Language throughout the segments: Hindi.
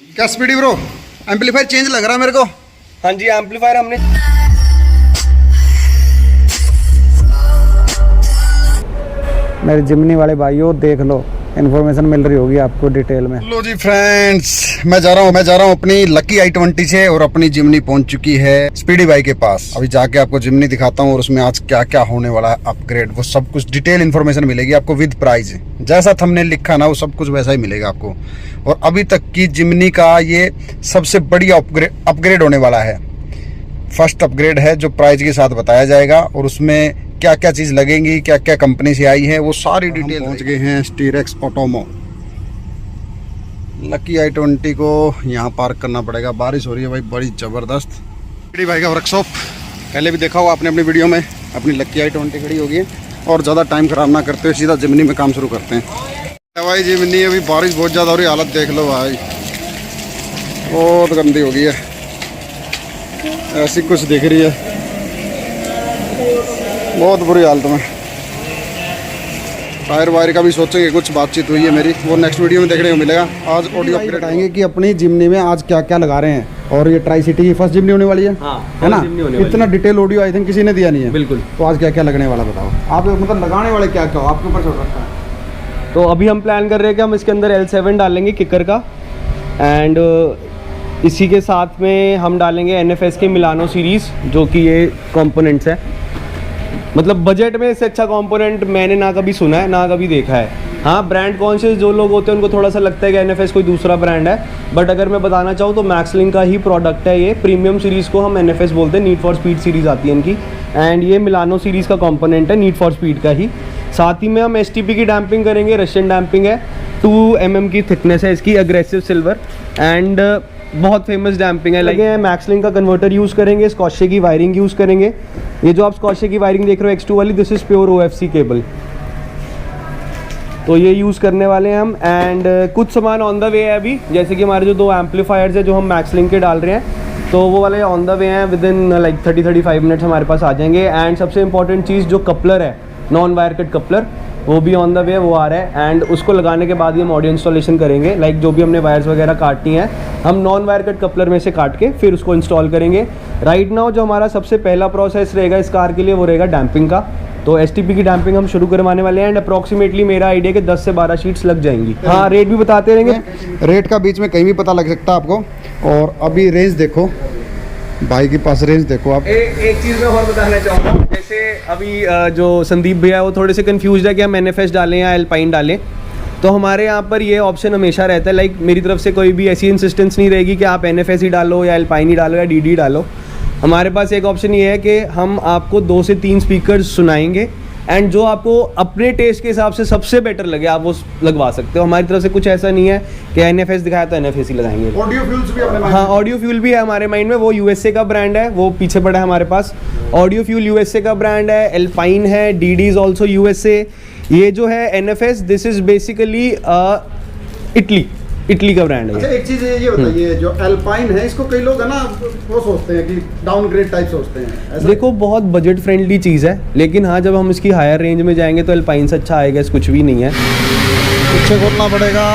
क्या स्पीडी ब्रो, एम्पलीफायर चेंज लग रहा है मेरे को। हाँ जी, एम्पलीफायर हमने मेरे जिमनी वाले भाइयों देख लो, इन्फॉर्मेशन मिल रही होगी आपको डिटेल में। लो जी फ्रेंड्स, मैं जा रहा हूँ अपनी लकी i20 से, और अपनी जिमनी पहुंच चुकी है स्पीडी भाई के पास। अभी जाके आपको जिमनी दिखाता हूँ और उसमें आज क्या क्या होने वाला है अपग्रेड, वो सब कुछ डिटेल इन्फॉर्मेशन मिलेगी आपको विद प्राइस। जैसा हमने लिखा ना वो सब कुछ वैसा ही मिलेगा आपको। और अभी तक की जिमनी का ये सबसे बढ़िया अपग्रेड होने वाला है। फर्स्ट अपग्रेड है जो प्राइस के साथ बताया जाएगा, और उसमें क्या क्या चीज़ लगेंगी, क्या क्या कंपनी से आई है, वो सारी डिटेल। पहुंच गए हैं स्टीरेक्स ऑटोमो। लकी i20 को यहाँ पार्क करना पड़ेगा। बारिश हो रही है भाई बड़ी ज़बरदस्त। स्पीडी भाई का वर्कशॉप पहले भी देखा हुआ आपने अपनी वीडियो में। अपनी लकी i20 खड़ी होगी और ज़्यादा टाइम ख़राब ना करते हुए सीधा जिमनी में काम शुरू करते हैं। भाई जिमनी अभी बारिश बहुत ज़्यादा हो रही है, हालत देख लो भाई बहुत गंदी हो गई है, ऐसी कुछ दिख रही है, बहुत बुरी हालत में। टायर वायर का भी सोचेंगे, कुछ बातचीत हुई है मेरी, वो नेक्स्ट वीडियो में देखने को मिलेगा। आज ऑडियो अपग्रेड बताएंगे कि अपनी जिमनी में आज क्या क्या लगा रहे हैं। और ये ट्राई सिटी की फर्स्ट जिमनी होने वाली है, है ना? इतना डिटेल ऑडियो आई थिंक किसी ने दिया नहीं है। बिल्कुल। तो आज क्या क्या लगने वाला बताओ आप, मतलब लगाने वाले क्या क्या हो आपके ऊपर छोड़ रखा है। तो अभी हम प्लान कर रहे हैं कि हम इसके अंदर L7 डालेंगे किकर का, एंड इसी के साथ में हम डालेंगे NFS के मिलानो सीरीज़, जो कि ये कंपोनेंट्स है। मतलब बजट में इससे अच्छा कंपोनेंट मैंने ना कभी सुना है ना कभी देखा है। हाँ, ब्रांड कॉन्शियस जो लोग होते हैं उनको थोड़ा सा लगता है कि NFS कोई दूसरा ब्रांड है, बट अगर मैं बताना चाहूँ तो मैक्सलिंक का ही प्रोडक्ट है ये। प्रीमियम सीरीज़ को हम NFS बोलते हैं, नीड फॉर स्पीड सीरीज़ आती है इनकी, एंड ये मिलानो सीरीज़ का कंपोनेंट है नीड फॉर स्पीड का ही। साथ ही में हम STP की डैम्पिंग करेंगे, रशियन डैम्पिंग है, 2 mm की थिकनेस है इसकी, अग्रेसिव सिल्वर, एंड बहुत फेमस डैम्पिंग है। लगे मैक्सलिंक का कन्वर्टर यूज़ करेंगे, स्कॉशे की वायरिंग यूज़ करेंगे। ये जो आप स्कॉशे की वायरिंग देख रहे हो X2 वाली, this is pure OFC cable, तो ये यूज़ करने वाले हैं हम। एंड कुछ सामान ऑन द वे है अभी, जैसे कि हमारे जो 2 एम्पलीफायर्स है जो हम मैक्सलिंक के डाल रहे हैं, तो वो वाले ऑन द वे हैं, विद इन लाइक 30-35 मिनट्स हमारे पास आ जाएंगे। एंड सबसे इंपॉर्टेंट चीज़ जो कपलर है, नॉन वायर कट कपलर, वो भी ऑन द वे वो आ रहा है। एंड उसको लगाने के बाद ही हम ऑडियो इंस्टॉलेशन करेंगे। लाइक जो भी हमने वायर्स वगैरह काटनी है, हम नॉन वायर कट कपलर में से काट के फिर उसको इंस्टॉल करेंगे। राइट नाउ जो हमारा सबसे पहला प्रोसेस रहेगा इस कार के लिए, वो रहेगा डैम्पिंग का। तो STP की डैम्पिंग हम शुरू करवाने वाले हैं, एंड अप्रॉक्सीमेटली मेरा आइडिया कि 10 से 12 शीट्स लग जाएंगी। हाँ, रेट भी बताते रहेंगे, रेट का बीच में कहीं भी पता लग सकता है आपको। और अभी रेंज देखो भाई के पास, रेंज देखो आप। एक चीज़ मैं और बताना चाहूँगा, जैसे अभी जो संदीप भैया वो थोड़े से कंफ्यूज है कि हम NFS डालें या एल्पाइन डालें। तो हमारे यहाँ पर ये ऑप्शन हमेशा रहता है, लाइक मेरी तरफ से कोई भी ऐसी इंसिस्टेंस नहीं रहेगी कि आप NFS ही डालो या एल्पाइन ही डालो या DD डालो। हमारे पास एक ऑप्शन ये है कि हम आपको 2 से 3 स्पीकर्स सुनाएंगे, एंड जो आपको अपने टेस्ट के हिसाब से सबसे बेटर लगे आप वो लगवा सकते हो। हमारी तरफ से कुछ ऐसा नहीं है कि NFS दिखाया तो NFS ही लगाएंगे। ऑडियो फ्यूल्स भी अपने, हाँ, ऑडियो फ्यूल भी है हमारे माइंड में, वो USA का ब्रांड है, वो पीछे पड़ा है हमारे पास। ऑडियो फ्यूल USA का ब्रांड है, एल्पाइन है, DD इज ऑल्सो USA। ये जो है NFS, this is basically Italy का ब्रांड है। अच्छा, एक चीज़ ये बताइए, जो एल्पाइन है इसको कई लोग है ना वो सोचते हैं कि डाउनग्रेड टाइप सोचते हैं। देखो, बहुत बजट फ्रेंडली चीज़ है, लेकिन हाँ जब हम इसकी हायर रेंज में जाएंगे तो एल्पाइन से अच्छा आएगा, कुछ भी नहीं है। पीछे खोलना पड़ेगा,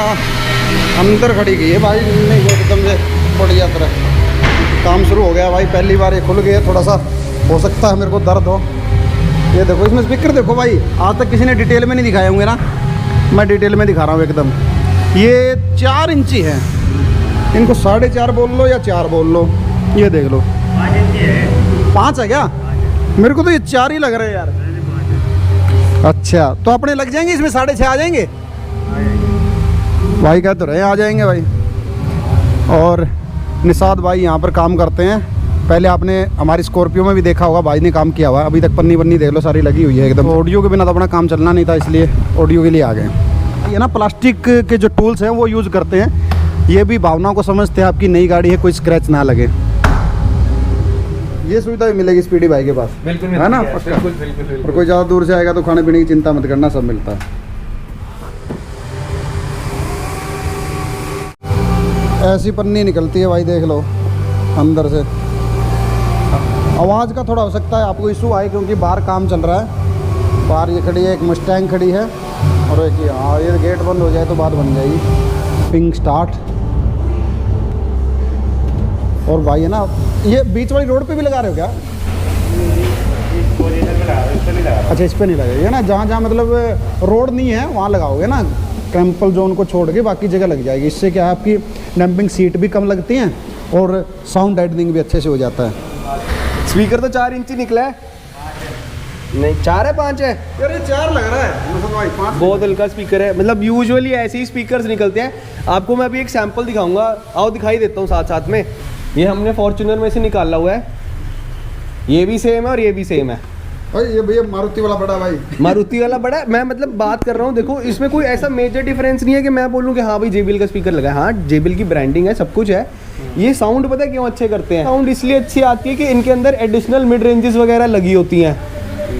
अंदर खड़ी गई है भाई, नहीं एकदम से बढ़िया तरह काम शुरू हो गया भाई। पहली बार ये खुल गया, थोड़ा सा हो सकता है मेरे को दर्द हो। ये देखो इसमें स्पीकर देखो भाई, आज तक किसी ने डिटेल में नहीं दिखाए होंगे ना, मैं डिटेल में दिखा रहा हूँ एकदम। ये 4 इंची है, इनको 4.5 बोल लो या 4 बोल लो, ये देख लो 5 है क्या? मेरे को तो ये 4 ही लग रहे हैं यार। अच्छा, तो अपने लग जाएंगे इसमें 6.5 आ जाएंगे भाई, कह तो रहे आ जाएंगे भाई। और निषाद भाई यहाँ पर काम करते हैं, पहले आपने हमारी स्कॉर्पियो में भी देखा होगा, भाई ने काम किया हुआ। अभी तक पन्नी वन्नी देख लो सारी लगी हुई है एकदम। ऑडियो के बिना तो अपना काम चलना नहीं था, इसलिए ऑडियो के लिए आ गए। ये ना प्लास्टिक के जो टूल्स हैं वो यूज़ करते हैं, ये भी भावनाओं को समझते हैं, आपकी नई गाड़ी है कोई स्क्रैच ना लगे। ये सुविधा भी मिलेगी स्पीडी भाई के पास, बिल्कुल है ना? बिल्कुल। और कोई ज़्यादा दूर से आएगा तो खाने पीने की चिंता मत करना, सब मिलता है। ऐसी पन्नी निकलती है भाई, देख लो अंदर से। आवाज़ का थोड़ा हो सकता है आपको इशू आए, क्योंकि बाहर काम चल रहा है। बाहर ये खड़ी है, एक मस्टैंग खड़ी है, और एक हाँ, ये गेट बंद हो जाए तो बात बन जाएगी। पिंक स्टार्ट, और भाई है ना, ये बीच वाली रोड पे भी लगा रहे हो क्या? अच्छा, इस पे नहीं लगाएंगे ना, जहाँ जहाँ मतलब रोड नहीं है वहाँ लगाओगे ना, टेम्पल जोन को छोड़ के बाकी जगह लग जाएगी। इससे क्या है, आपकी डैम्पिंग सीट भी कम लगती हैं और साउंड डेडनिंग भी अच्छे से हो जाता है। स्पीकर तो 4 इंची निकला है, नहीं 4 है 5 है यार, ये 4 लग रहा है, 5 बहुत हल्का स्पीकर है। मतलब यूजुअली ऐसे ही स्पीकर्स निकलते हैं। आपको मैं अभी एक सैंपल दिखाऊंगा, आओ दिखाई देता हूँ साथ साथ में। ये हमने फॉर्च्यूनर में से निकाला हुआ है, ये भी सेम है और ये भी सेम है। भाई ये भैया मारुति वाला बड़ा, भाई मारुति वाला बड़ा है। मैं मतलब बात कर रहा हूँ, देखो इसमें कोई ऐसा मेजर डिफरेंस नहीं है कि मैं बोलूँ कि हाँ भाई JBL का स्पीकर लगा है। हाँ, JBL की ब्रांडिंग है, सब कुछ है। ये साउंड पता है क्यों अच्छे करते हैं? साउंड इसलिए अच्छी आती है कि इनके अंदर एडिशनल मिड रेंजेस वगैरह लगी होती हैं,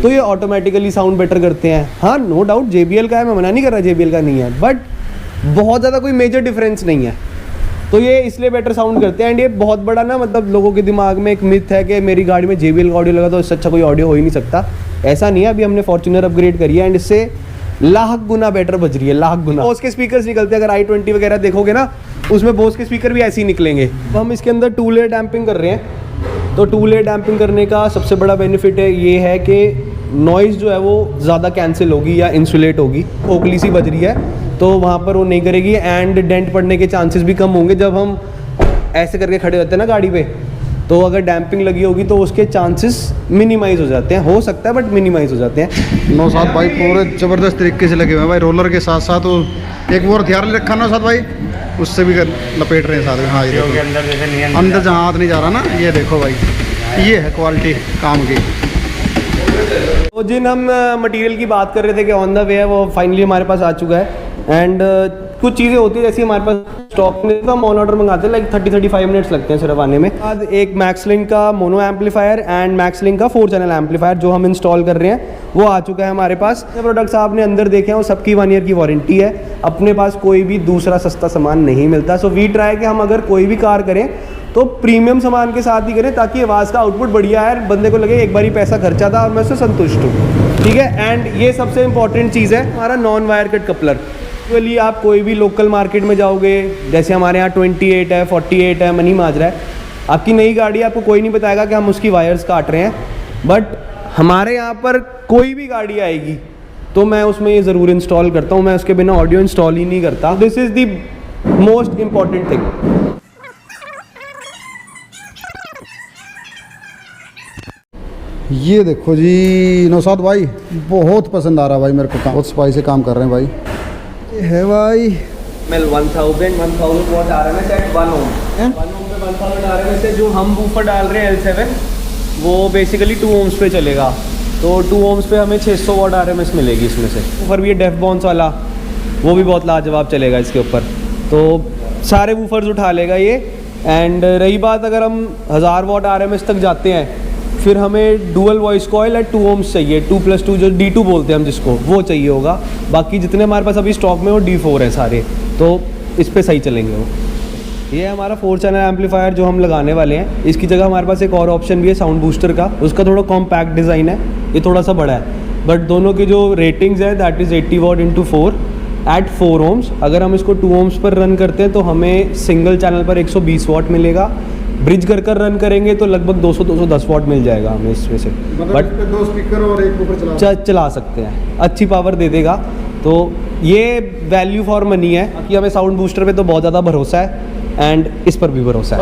तो ये ऑटोमेटिकली साउंड बेटर करते हैं। हाँ, नो डाउट JBL का है, मैं मना नहीं कर रहा JBL का नहीं है, बट बहुत ज़्यादा कोई मेजर डिफरेंस नहीं है, तो ये इसलिए बेटर साउंड करते हैं। एंड ये बहुत बड़ा ना, मतलब लोगों के दिमाग में एक मिथ है कि मेरी गाड़ी में JBL का ऑडियो लगा तो इससे अच्छा कोई ऑडियो हो ही नहीं सकता। ऐसा नहीं है। अभी हमने फॉर्च्यूनर अपग्रेड करी है एंड इससे लाख गुना बेटर बज रही है, लाख गुना। बोस के स्पीकर्स निकलते हैं, अगर i20 वगैरह देखोगे ना, उसमें बोस के स्पीकर भी ऐसे ही निकलेंगे। अब हम इसके अंदर 2 लेयर डैम्पिंग कर रहे हैं, तो 2 लेयर डैम्पिंग करने का सबसे बड़ा बेनिफिट है ये है कि नॉइज़ जो है वो ज़्यादा कैंसिल होगी या इंसुलेट होगी। ओखली सी बज रही है तो वहाँ पर वो नहीं करेगी एंड डेंट पड़ने के चांसेस भी कम होंगे। जब हम ऐसे करके खड़े होते हैं ना गाड़ी पे, तो अगर डैम्पिंग लगी होगी तो उसके चांसेस मिनिमाइज हो जाते हैं। हो सकता है बट मिनिमाइज हो जाते हैं। नौशाद भाई पूरे ज़बरदस्त तरीके से लगे हुए हैं भाई, रोलर के साथ साथ वो एक वो हथियार ले रखा नौशाद भाई, उससे भी लपेट रहे हैं साथ में। हाँ, ये देखो अंदर जहाँ हाथ नहीं जा रहा ना, ये देखो भाई, ये है क्वालिटी काम की। तो जिन हम मटेरियल की बात कर रहे थे कि ऑन द वे है, वो फाइनली हमारे पास आ चुका है। एंड कुछ चीज़ें होती है जैसे हमारे पास स्टॉक में, तो हम ऑन ऑर्डर मंगाते हैं, लाइक 30-35 मिनट्स लगते हैं सिर्फ आने में। बाद एक मैक्सलिंक का मोनो एम्पलीफायर एंड मैक्सलिंक का 4 चैनल एम्पलीफायर जो हम इंस्टॉल कर रहे हैं वो आ चुका है हमारे पास। ये प्रोडक्ट्स आपने अंदर देखे हैं वो सबकी 1 ईयर की वारंटी है। अपने पास कोई भी दूसरा सस्ता सामान नहीं मिलता। सो वी ट्राई कि हम अगर कोई भी कार करें तो प्रीमियम सामान के साथ ही करें, ताकि आवाज़ का आउटपुट बढ़िया है, बंदे को लगे एक बार ही पैसा खर्चा था और मैं उससे संतुष्ट हूँ। ठीक है। एंड ये सबसे इंपॉर्टेंट चीज़ है हमारा non wire cut coupler. Actually आप कोई भी लोकल मार्केट में जाओगे, जैसे हमारे यहाँ 28 है, 48 है, मनी माजरा है, आपकी नई गाड़ी आपको कोई नहीं बताएगा कि हम उसकी वायर्स काट रहे हैं। बट हमारे यहाँ पर कोई भी गाड़ी आएगी तो मैं उसमें ये ज़रूर इंस्टॉल करता हूँ, मैं उसके बिना ऑडियो इंस्टॉल ही नहीं करता। This is the most important thing. ये देखो जी नौशाद भाई, बहुत पसंद आ रहा है भाई मेरे को, बहुत स्पाइसी से काम कर रहे हैं भाई। ये है भाई 1000 वॉट RMS एट 1 ओम। 1 ओम पे 1000 RMS है। जो हम वूफर डाल रहे हैं L7 वो बेसिकली 2 ओम्स पे चलेगा, तो 2 ओम्स पे हमें 600 वॉट RMS मिलेगी इसमें से। वूफर भी है डेफ बॉन्स वाला, वो भी बहुत लाजवाब चलेगा इसके ऊपर, तो सारे वूफर्स उठा लेगा ये। एंड रही बात अगर हम 1000 वॉट RMS तक जाते हैं, फिर हमें dual voice coil at 2 ohms चाहिए, 2+2 जो D2 बोलते हैं हम जिसको, वो चाहिए होगा। बाकी जितने हमारे पास अभी स्टॉक में वो D4 है सारे, तो इस पे सही चलेंगे वो। ये है हमारा 4 चैनल एम्पलीफायर जो हम लगाने वाले हैं। इसकी जगह हमारे पास एक और ऑप्शन भी है साउंड बूस्टर का, उसका थोड़ा कॉम्पैक्ट डिज़ाइन है, ये थोड़ा सा बड़ा है, बट दोनों की जो रेटिंग्स है that is 80 watt × 4 at 4 ohms. अगर हम इसको 2 ओम्स पर रन करते हैं तो हमें सिंगल चैनल पर 120 वॉट मिलेगा। ब्रिज कर रन करेंगे तो लगभग 200-210 वॉट मिल जाएगा हमें इसमें से। बट 2 स्पीकर और एक ऊपर चला सकते हैं, अच्छी पावर दे देगा, तो ये वैल्यू फॉर मनी है। बाकी हमें साउंड बूस्टर पे तो बहुत ज़्यादा भरोसा है एंड इस पर भी भरोसा है।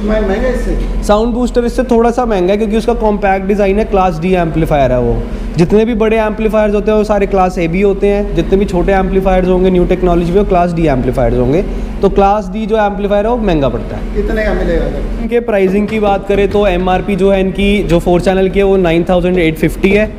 महंगा इससे, साउंड बूस्टर इससे थोड़ा सा महंगा है क्योंकि उसका कॉम्पैक्ट डिज़ाइन है, क्लास D एम्पलीफायर है वो। जितने भी बड़े एम्पलीफायर्स होते हैं वो सारे क्लास AB होते हैं, जितने भी छोटे एम्पलीफायर्स होंगे न्यू टेक्नोलॉजी में वो क्लास D एम्पलीफायर्स होंगे। तो क्लास D जो एम्पलीफायर है वो महंगा पड़ता है। कितने का मिलेगा? इनके प्राइसिंग की बात करें तो MRP जो है इनकी जो 4 चैनल की है वो 9850 है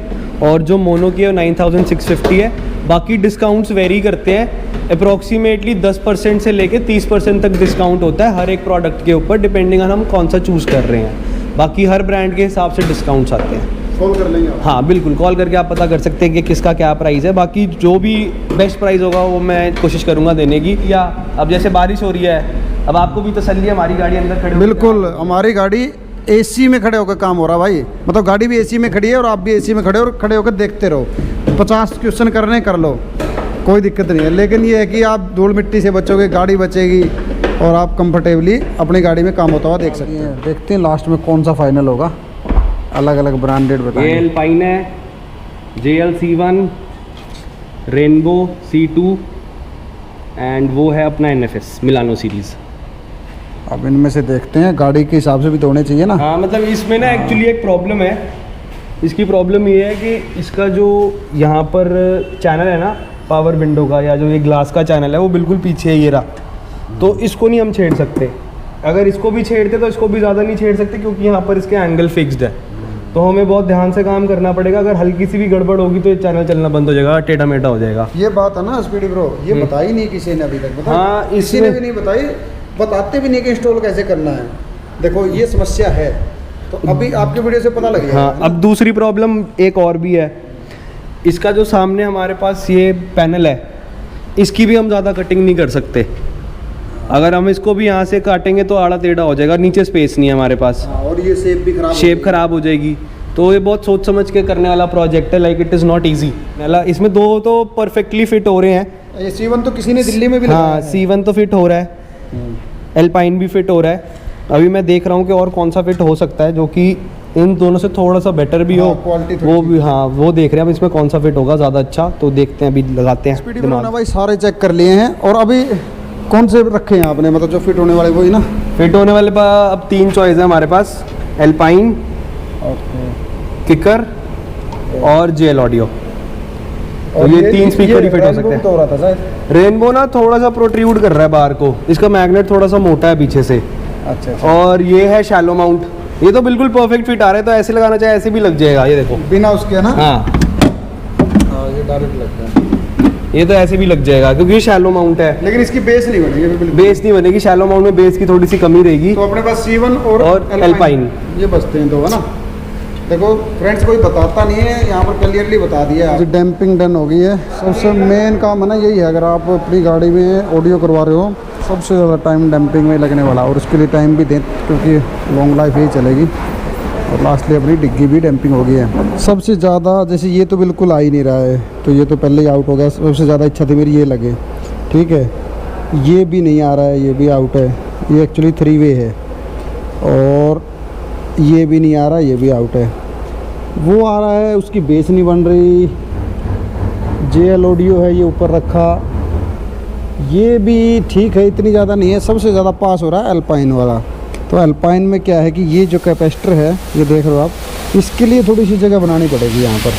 और जो मोनो की है वो 9650 है। बाकी डिस्काउंट्स वेरी करते हैं, अप्रॉक्सीमेटली 10% से लेके 30% तक डिस्काउंट होता है हर एक प्रोडक्ट के ऊपर, डिपेंडिंग ऑन हम कौन सा चूज़ कर रहे हैं। बाकी हर ब्रांड के हिसाब से डिस्काउंट्स आते हैं। कॉल कर लेंगे आप? हाँ बिल्कुल, कॉल करके आप पता कर सकते हैं कि किसका क्या प्राइस है। बाकी जो भी बेस्ट प्राइस होगा वो मैं कोशिश करूँगा देने की। या अब जैसे बारिश हो रही है, अब आपको भी तसल्ली है, हमारी गाड़ी अंदर खड़ी, बिल्कुल हमारी गाड़ी AC में खड़े होकर काम हो रहा है भाई, मतलब गाड़ी भी AC में खड़ी है और आप भी AC में खड़े हो और खड़े होकर देखते रहो। 50 क्वेश्चन करने कर लो, कोई दिक्कत नहीं है। लेकिन ये है कि आप धूल मिट्टी से बचोगे, गाड़ी बचेगी, और आप कंफर्टेबली अपनी गाड़ी में काम होता हुआ देख सकते हैं। देखते हैं लास्ट में कौन सा फाइनल होगा, अलग अलग ब्रांडेड ये बताएंगे। एल्पाइन है, JL C1, rainbow C2 and वो है अपना NFS मिलानो सीरीज़। अब इनमें से देखते हैं, गाड़ी के हिसाब से भी तो होने चाहिए ना। हाँ मतलब इसमें ना एक्चुअली एक प्रॉब्लम है। इसकी प्रॉब्लम ये है कि इसका जो यहाँ पर चैनल है ना पावर विंडो का, या जो ये ग्लास का चैनल है वो बिल्कुल पीछे है, ये रहा। तो इसको नहीं हम छेड़ सकते। अगर इसको भी छेड़ते तो इसको भी ज़्यादा नहीं छेड़ सकते, क्योंकि यहाँ पर इसके एंगल फिक्स्ड है। तो हमें बहुत ध्यान से काम करना पड़ेगा। अगर हल्की सी भी गड़बड़ होगी तो ये चैनल चलना बंद हो जाएगा, टेढ़ा मेढ़ा हो जाएगा। ये बात है ना स्पीडी ब्रो, ये बताई नहीं किसी ने अभी तक। बता, हाँ, किसी ने भी नहीं बताई, बताते भी नहीं कि इंस्टॉल कैसे करना है। देखो ये समस्या है, तो अभी आपकी वीडियो से पता लगेगा। हाँ, अब दूसरी प्रॉब्लम एक और भी है। इसका जो सामने हमारे पास ये पैनल है, इसकी भी हम ज़्यादा कटिंग नहीं कर सकते। अगर हम इसको भी यहाँ से काटेंगे तो आड़ा टेढ़ा हो जाएगा, नीचे स्पेस नहीं है हमारे पास। हाँ, और ये शेप भी खराब शेप खराब हो जाएगी। तो ये बहुत सोच समझ के करने वाला प्रोजेक्ट है, like it is not easy. इसमें दो तो परफेक्टली फिट हो रहे हैं। ये C1 तो किसी ने दिल्ली में भी लगाया हाँ, है। C1 तो फिट हो रहा है, एल्पाइन भी फिट हो रहा है। अभी मैं देख रहा हूँ कि और कौन सा फिट हो सकता है जो कि इन दोनों से थोड़ा सा बेटर भी हो। हाँ, क्वालिटी थोड़ी वो भी, हाँ वो देख रहे हैं अब इसमें कौन सा फिट होगा ज़्यादा अच्छा। तो देखते हैं, अभी लगाते हैं स्पीडी ब्रो ना दिमाग। भाई सारे चेक कर लिए हैं, और अभी कौन से रखे हैं आपने, मतलब जो फिट होने वाले वही ना। फिट होने वाले अब 3 चॉइस है हमारे पास, एल्पाइन, किकर और JL ऑडियो। तो ये 3 स्पीकर ही फिट हो सकते हैं। तो हो रहा था शायद। रेनबो ना थोड़ा सा प्रोट्रूड कर रहा है बाहर को, इसका मैग्नेट थोड़ा सा मोटा है पीछे से। अच्छा। और ये है शैलो माउंट, ये तो बिल्कुल परफेक्ट फिट आ रहा है। तो ऐसे लगाना चाहे ऐसे भी लग जाएगा, ये देखो बिना उसके ना। हाँ, ये डायरेक्ट लगता है, ये तो ऐसे भी लग जाएगा क्योंकि ये शैलो माउंट है। लेकिन इसकी बेस नहीं बनेगी बिल्कुल। बेस नहीं बनेगी, शैलो माउंट में बेस की थोड़ी सी कमी रहेगी। तो अपने पास C1 और एल्पाइन ये बचते हैं, तो है ना। देखो फ्रेंड्स, कोई बताता नहीं है, यहाँ पर क्लियरली बता दिया है। डैम्पिंग डन हो गई है। सबसे मेन काम है ना यही है, अगर आप अपनी गाड़ी में ऑडियो करवा रहे हो, सबसे ज़्यादा टाइम डैम्पिंग में लगने वाला, और उसके लिए टाइम भी दें क्योंकि लॉन्ग लाइफ यही चलेगी। और लास्टली अपनी डिग्गी भी डैम्पिंग हो गई है। सबसे ज़्यादा जैसे ये तो बिल्कुल आ ही नहीं रहा है, तो ये तो पहले ही आउट हो गया। सबसे ज़्यादा इच्छा थी मेरी ये लगे, ठीक है। ये भी नहीं आ रहा है, ये भी आउट है। ये एक्चुअली 3 वे है, और ये भी नहीं आ रहा, ये भी आउट है। वो आ रहा है, उसकी बेस नहीं बन रही। JL ऑडियो है, ये ऊपर रखा, ये भी ठीक है, इतनी ज़्यादा नहीं है। सबसे ज़्यादा पास हो रहा है एल्पाइन वाला। तो एल्पाइन में क्या है कि ये जो कैपेसिटर है, ये देख रहे हो आप, इसके लिए थोड़ी सी जगह बनानी पड़ेगी यहाँ पर।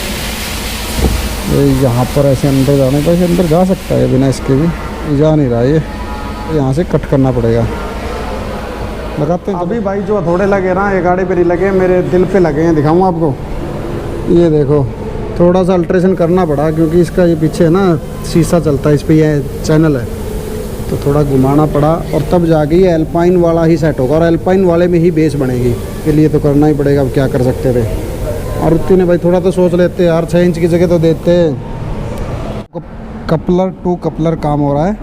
यहाँ पर ऐसे अंदर जाने पर, ऐसे अंदर जा सकता है बिना इसके भी, जा नहीं रहा ये, यहाँ से कट करना पड़ेगा। लगाते हैं अभी भाई। जो हथौड़े लगे ना, ये गाड़ी पे नहीं लगे, मेरे दिल पे लगे हैं। दिखाऊँ आपको, ये देखो, थोड़ा सा अल्ट्रेशन करना पड़ा क्योंकि इसका ये पीछे है ना शीशा चलता है, इस पर यह चैनल है, तो थोड़ा घुमाना पड़ा, और तब जाके ये एल्पाइन वाला ही सेट होगा, और एल्पाइन वाले में ही बेस बनेगी। के लिए तो करना ही पड़ेगा, अब क्या कर सकते थे। मारुति ने भाई थोड़ा तो सोच लेते यार, 6 इंच की जगह तो देते। कपलर टू कपलर काम हो रहा है।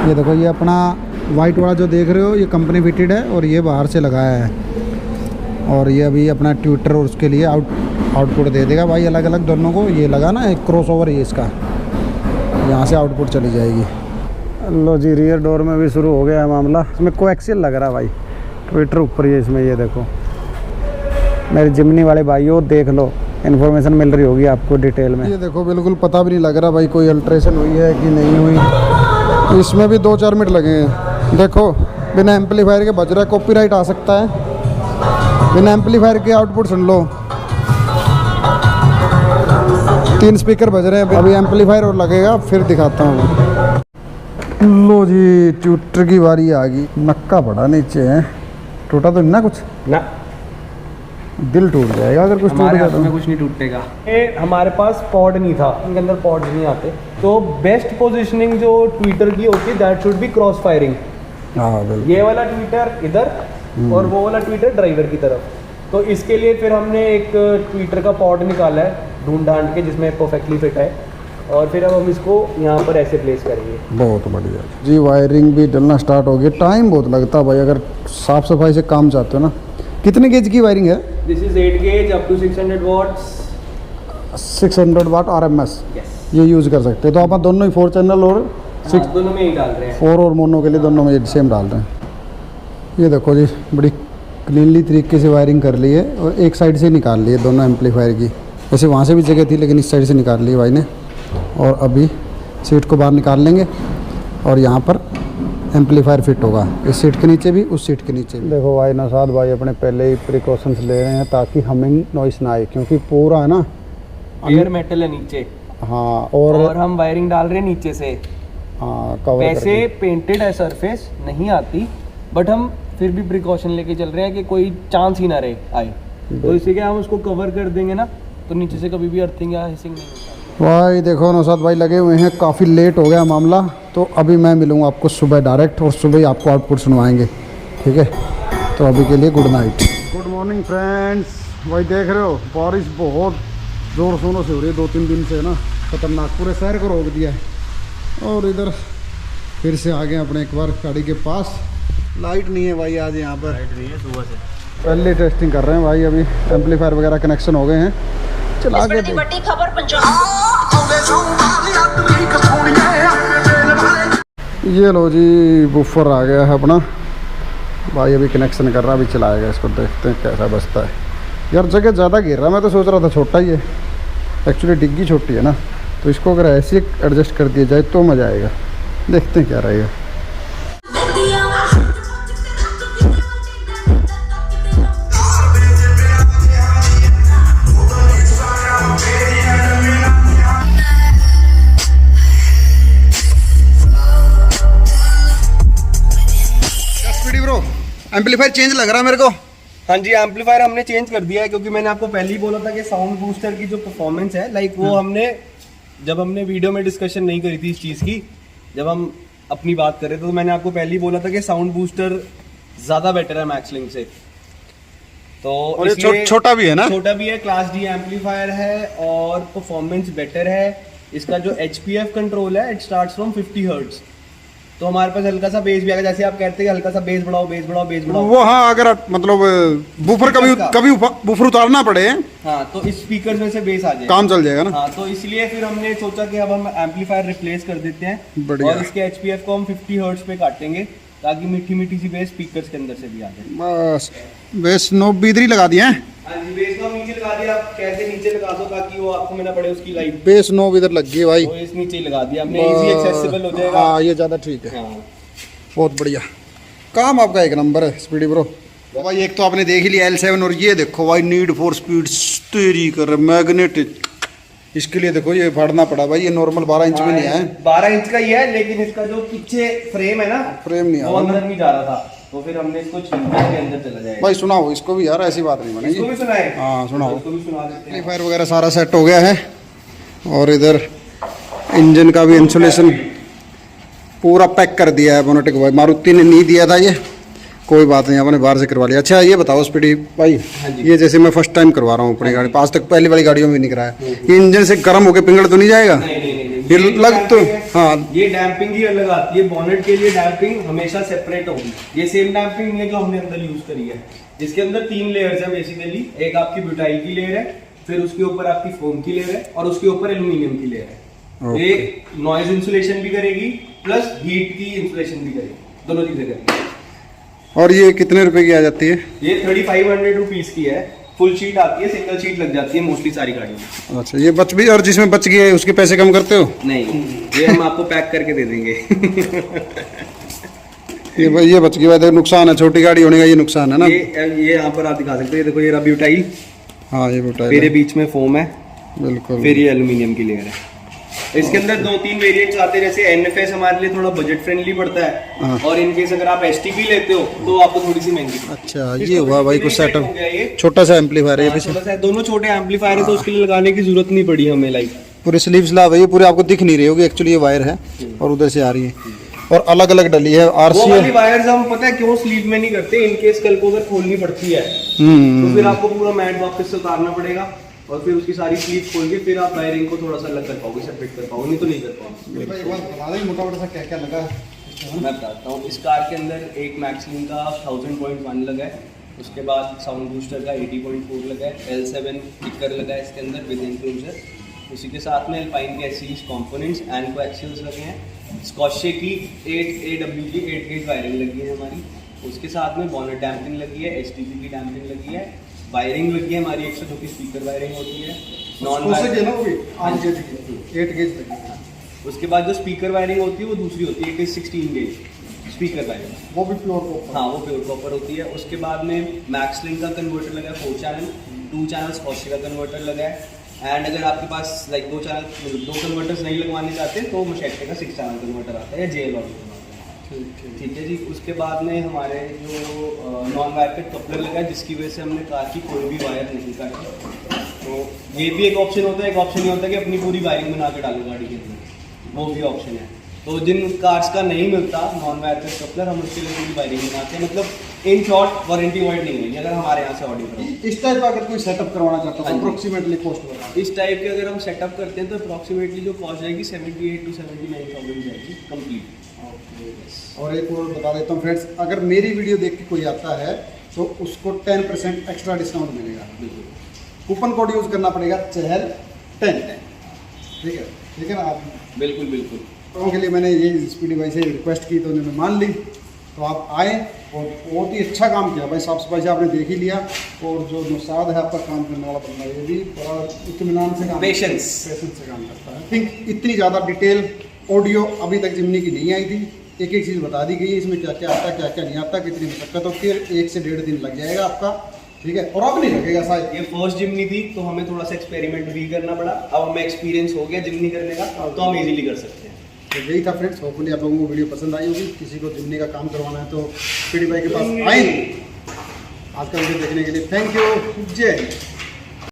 ये देखो, ये अपना वाइट वाला जो देख रहे हो, ये कंपनी फिटेड है, और ये बाहर से लगाया है। और ये अभी अपना ट्विटर और उसके लिए आउटपुट दे देगा भाई, अलग अलग दोनों को। ये लगा ना एक क्रॉस ओवर, ये इसका यहाँ से आउटपुट चली जाएगी। लो जी, रियर डोर में भी शुरू हो गया है मामला। इसमें कोएक्सियल लग रहा है भाई, ट्विटर ऊपर ही है इसमें। ये देखो मेरे जिमनी वाले भाइयों, देख लो, इन्फॉर्मेशन मिल रही होगी आपको डिटेल में। ये देखो, बिल्कुल पता भी नहीं लग रहा भाई कोई अल्ट्रेशन हुई है कि नहीं हुई। इसमें भी 2-4 मिनट लगे हैं। देखो, बिना एम्पलीफायर के बज रहा है, कॉपीराइट आ सकता है। बिना एम्पलीफायर के आउटपुट सुन लो, 3 स्पीकर बज रहे हैं। अभी एम्पलीफायर और लगेगा, फिर दिखाता हूँ। लो जी, ट्विटर की बारी आ गई। नक्का पड़ा नीचे है, टूटा तो नहीं ना कुछ? ना, दिल टूट जाएगा अगर कुछ टूट हमारे गया हाथ में कुछ नहीं टूटेगा। ये हमारे पास पॉड नहीं था, इनके अंदर पॉड नहीं आते। तो बेस्ट पोजीशनिंग जो ट्विटर की होती है, that should be cross firing. हाँ बिल्कुल। ये वाला ट्विटर इधर और वो वाला ट्विटर ड्राइवर की तरफ। तो इसके लिए फिर हमने एक ट्विटर का पॉड निकाला है ढूंढ ढांड के, जिसमें परफेक्टली फिट है। और फिर अब हम इसको यहाँ पर ऐसे प्लेस करेंगे। बहुत बढ़िया जी। वायरिंग भी डलना स्टार्ट हो गई। टाइम बहुत लगता है भाई, अगर साफ सफाई से काम चाहते हो ना। कितने गेज की वायरिंग है? This is 8 gauge up to 600 watts. 600 watt RMS yes, ये यूज़ कर सकते हैं। तो आप दोनों ही 4 चैनल और हाँ, दोनों में ही डाल रहे हैं। 4 और मोनो के लिए दोनों में सेम डाल रहे हैं। ये देखो जी, बड़ी क्लीनली तरीके से वायरिंग कर ली है और एक साइड से निकाल ली है दोनों एम्पलीफायर की। वैसे वहाँ से भी जगह थी लेकिन इस साइड से निकाल ली है भाई ने। और अभी सीट को बाहर निकाल लेंगे और यहाँ पर एम्पलीफायर फिट होगा, इस सीट के नीचे भी, उस सीट के नीचे भी। देखो भाई नौशाद भाई अपने पहले ही प्रिकॉशंस ले रहे हैं ताकि हमिंग नॉइस ना आए, क्योंकि पूरा है ना एयर मेटल है नीचे। हाँ, और हम वायरिंग डाल रहे हैं नीचे से। हाँ, कवर वैसे पेंटेड है सरफेस, नहीं आती, बट हम फिर भी प्रिकॉशन लेके चल रहे हैं कि कोई चांस ही ना रहे आए, तो इसी के हम उसको कवर कर देंगे ना, तो नीचे से कभी भी अर्थिंग या हिसिंग नहीं होता। भाई देखो नौशाद भाई लगे हुए हैं, काफ़ी लेट हो गया मामला, तो अभी मैं मिलूँगा आपको सुबह डायरेक्ट और सुबह ही आपको आउटपुट सुनवाएंगे, ठीक है। तो अभी के लिए good night, good morning friends. भाई देख रहे हो बारिश बहुत ज़ोर शोरों से हो रही है 2-3 दिन से ना, खतरनाक, पूरे शहर को रोक दिया है। और इधर फिर से आ गए अपने एक बार गाड़ी के पास। लाइट नहीं है भाई आज यहाँ पर, लाइट नहीं है सुबह से। पहले टेस्टिंग कर रहे हैं भाई, अभी एम्पलीफायर वगैरह कनेक्शन हो गए हैं, चला के देख। बड़ी खबर पंजाब। ये लो जी, बूफर आ गया है अपना भाई, अभी कनेक्शन कर रहा, अभी चलाएगा इसको, देखते हैं कैसा बजता है। यार जगह ज़्यादा घेर रहा, मैं तो सोच रहा था छोटा ही है, एक्चुअली डिग्गी छोटी है ना, तो इसको अगर ऐसे एडजस्ट कर दिया जाए तो मज़ा आएगा। देखते हैं क्या रहेगा। एम्पलीफायर चेंज लग रहा है मेरे को। हाँ जी, एम्पलीफायर हमने चेंज कर दिया है, क्योंकि मैंने आपको पहले ही बोला था कि साउंड बूस्टर की जो परफॉर्मेंस है, लाइक वो हमने जब हमने वीडियो में डिस्कशन नहीं करी थी इस चीज़ की, जब हम अपनी बात कर रहे थे, तो मैंने आपको पहले ही बोला था कि साउंड बूस्टर ज़्यादा बेटर है मैक्सलिंक से। तो और ये छोटा भी है ना, छोटा भी है, क्लास डी एम्पलीफायर है और परफॉर्मेंस बेटर है। इसका जो HPF कंट्रोल है, इट स्टार्ट्स फ्रॉम 50 हर्ट्ज, तो हमारे पास हल्का सा बेस भी आएगा। जैसे आप कहते हैं हल्का सा बेस बढ़ाओ, बेस बढ़ाओ, बेस बढ़ाओ, वो हाँ, अगर मतलब बूफर कभी बूफर उतारना पड़े, हाँ, तो इस स्पीकर में से बेस आ जाएगा, काम चल जाएगा ना। हाँ, तो इसलिए फिर हमने सोचा कि अब हम एम्पलीफायर रिप्लेस कर देते हैं बढ़िया। और इसके HPF को हम 50 हर्ट्ज पे काटेंगे, ताकि मीठी मीठी सी बेस स्पीकर्स के अंदर से भी आ जाए। बस बेस नोब भी इधर ही लगा दिए हैं। हाँ जी, बेस को नीचे लगा दिया, आप कैसे नीचे लगा दो ताकि वो आपको ना पड़े उसकी लाइट। बेस नोब इधर लग गई है भाई, तो इस नीचे लगा दिया हमने, इजी एक्सेसिबल हो जाएगा। हाँ, ये ज़्यादा ठीक है, हाँ, बहुत बढ़िया काम आपका, एक नंबर है स्पीडी ब्रो। भाई एक तो आपने देख ही लिया L7, और ये देखो भाई नीड फॉर स्पीड तेरी कर मैग्नेटिक, इसके लिए देखो ये फाड़ना पड़ा भाई, ये नॉर्मल 12 इंच में नहीं है, 12 इंच का ही है, लेकिन इसका जो पीछे फ्रेम है ना, फ्रेम नहीं वो आ अंदर नहीं जा रहा था, तो फिर हमने इसको छिलका के अंदर चला जाएगा। भाई सुनाओ इसको भी यार, ऐसी बात नहीं बनेगी। इसको भी सुनाए? हाँ सुनाओ। इसको भी सुना देते हैं। फायर वगैरह सारा सेट हो गया है, और इधर इंजन का भी इंसुलेशन पूरा पैक कर दिया है बोनेट को। भाई मारुति ने नहीं दिया था ये, कोई बात नहीं, आपने बाहर से करवा लिया। अच्छा ये बताओ स्पीडी भाई, ये जैसे मैं फर्स्ट टाइम करवा रहा हूँ अपनी गाड़ी, आज तक पहली वाली गाड़ियों में भी नहीं कराया, ये इंजन से गर्म होकर पिंगल तो नहीं जाएगा? नहीं, ये लग तो हाँ, ये डैम्पिंग ही अलग आती है, बॉनेट के लिए डैम्पिंग हमेशा सेपरेट होगी। ये सेम डैम्पिंग नहीं है जो हमने अंदर यूज करी है, जिसके अंदर 3 लेयर्स है बेसिकली। एक आपकी ब्यूटाइल की लेयर है, फिर उसके ऊपर आपकी फोम की लेयर है, और उसके ऊपर एल्यूमिनियम की लेयर है। ये नॉइज इंसुलेशन भी करेगी, प्लस हीट की इंसुलेशन भी करेगी, दोनों चीजें करेगी। और ये कितने रुपए की आ जाती है? ये 3500 रुपीज की है, फुल शीट आती है, सिंगल शीट लग जाती है मोस्टली सारी गाड़ियों में। अच्छा, ये बच भी, और जिसमें बच गई है उसके पैसे कम करते हो? नहीं, ये हम आपको पैक करके दे देंगे। ये भाई ये बच गई, भाई नुकसान है, छोटी गाड़ी होने का ये नुकसान है ना। ये यहाँ पर आप दिखा सकते हो, ये देखो, ये रहा ब्यूटाइल, हाँ ये ब्यूटाइल, फिर ये बीच में फोम है, बिल्कुल, फिर ये एल्यूमिनियम की लेयर है। इसके अंदर 2-3 वेरिएंट्स आते हैं, जैसे NFS हमारे लिए थोड़ा बजट फ्रेंडली पड़ता है, और इनकेस अगर आप STP लेते हो तो आपको थोड़ी सी महंगी। अच्छा, ये हुआ भाई कुछ सेटअप, ये छोटा सा एम्पलीफायर है, छोटा सा है, दोनों छोटे एम्पलीफायर है, तो उसके लिए लगाने की जरूरत नहीं पड़ी हमें। लाइक पूरी स्लीव्स ला भाई, पूरे आपको दिख नहीं रही होगी, एक्चुअली ये वायर है और उधर से आ रही है, और अलग अलग डली है। वो वाली वायर्स हम पता है क्यों स्लीव में नहीं करते, इनकेस कल को अगर खोलनी पड़ती है तो फिर आपको पूरा मैट वापस से उतारना पड़ेगा, और फिर उसकी सारी स्लीव खोल के फिर आप वायरिंग को थोड़ा सा अलग कर पाओगे, सेपरेट कर पाओगे, नहीं तो नहीं कर पाओगे। मोटा-मोटा सा क्या-क्या लगा है? मैं बताता हूँ। इस कार के अंदर एक मैक्सलिंक का 1000.1 लगा है, उसके बाद साउंड बूस्टर का 80.4 लगा है, L7 किकर लगा है इसके अंदर विद इनक्लूजर, उसी के साथ में एल्पाइन के सीरीज कंपोनेंट्स एंड कोएक्सियल्स लगे हैं, स्कॉशे की 8 AWG 8 गेज वायरिंग लगी है हमारी। उसके साथ में बॉनेट डैम्पिंग लगी है, HTC की डैम्पिंग लगी है, वायरिंग लगी है हमारी 100 जो कि स्पीकर वायरिंग होती है। एट गेज लगी। उसके बाद जो स्पीकर वायरिंग होती है वो दूसरी होती है, 16 गेज स्पीकर वायरिंग, वो भी प्योर कॉपर। हाँ वो प्योर कॉपर होती है। उसके बाद में मैक्स लिंक का कन्वर्टर लगा है 4 चैनल, 2 चैनल स्कॉशे का कन्वर्टर लगा है। एंड अगर आपके पास लाइक 2 कन्वर्टर्स नहीं लगवाने चाहते तो मशेक्टे का 6 चैनल कन्वर्टर आता है या JL वाला। ठीक है जी। उसके बाद में हमारे जो नॉन वायर कट कपलर लगा है, जिसकी वजह से हमने कार की कोई भी वायर नहीं काटी। तो ये भी एक ऑप्शन होता है। एक ऑप्शन ये होता है कि अपनी पूरी वायरिंग बना के डालो गाड़ी के अंदर, वो भी ऑप्शन है। तो जिन कार्स का नहीं मिलता नॉन वायर कट कपलर, हम उसके लिए पूरी वायरिंग बनाते हैं। मतलब इन शॉर्ट वारंटी वाइड नहीं होगी अगर हमारे यहाँ से ऑर्डर करो। इस टाइप का अगर कोई सेटअप करवाना चाहता है अप्रोक्सीमेटली कॉस्ट बता। इस टाइप के अगर हम सेटअप करते हैं तो अप्रॉक्सीमेटली जो कॉस्ट जाएगी 78 to 79,000 जाएगी कंप्लीट। और एक और बता देता हूँ फ्रेंड्स, अगर मेरी वीडियो देख के कोई आता है तो उसको 10% एक्स्ट्रा डिस्काउंट मिलेगा। कूपन कोड यूज़ करना पड़ेगा चहल 10। ठीक है ना आप? बिल्कुल बिल्कुल। तो के लिए मैंने ये स्पीडी भाई से रिक्वेस्ट की तो उन्होंने मान ली। तो आप आए और बहुत ही अच्छा काम किया भाई, साफ सफाई से आपने देख ही लिया। और जो नौशाद है आपका काम करने वाला बंदा, ये भी बड़ा इत्मीनान से काम, पेशेंस से काम करता है। थिंक इतनी ज़्यादा डिटेल ऑडियो अभी तक जिमनी की नहीं आई थी। एक एक चीज़ बता दी गई है, इसमें क्या क्या आता है क्या क्या नहीं आता, कितनी मशक्कत होती है। 1 से 1.5 दिन लग जाएगा आपका। ठीक है, और अब नहीं लगेगा शायद। ये फर्स्ट जिमनी थी तो हमें थोड़ा सा एक्सपेरिमेंट भी करना पड़ा। अब हमें एक्सपीरियंस हो गया जिमनी करने का, तो हम इजीली कर सकते हैं। तो यही था फ्रेंड्स, होपफुली आप लोगों को वीडियो पसंद आई होगी। किसी को जिमनी का काम करवाना है तो पीडी भाई के पास आए। आज का वीडियो देखने के लिए थैंक यू। जय हिंद।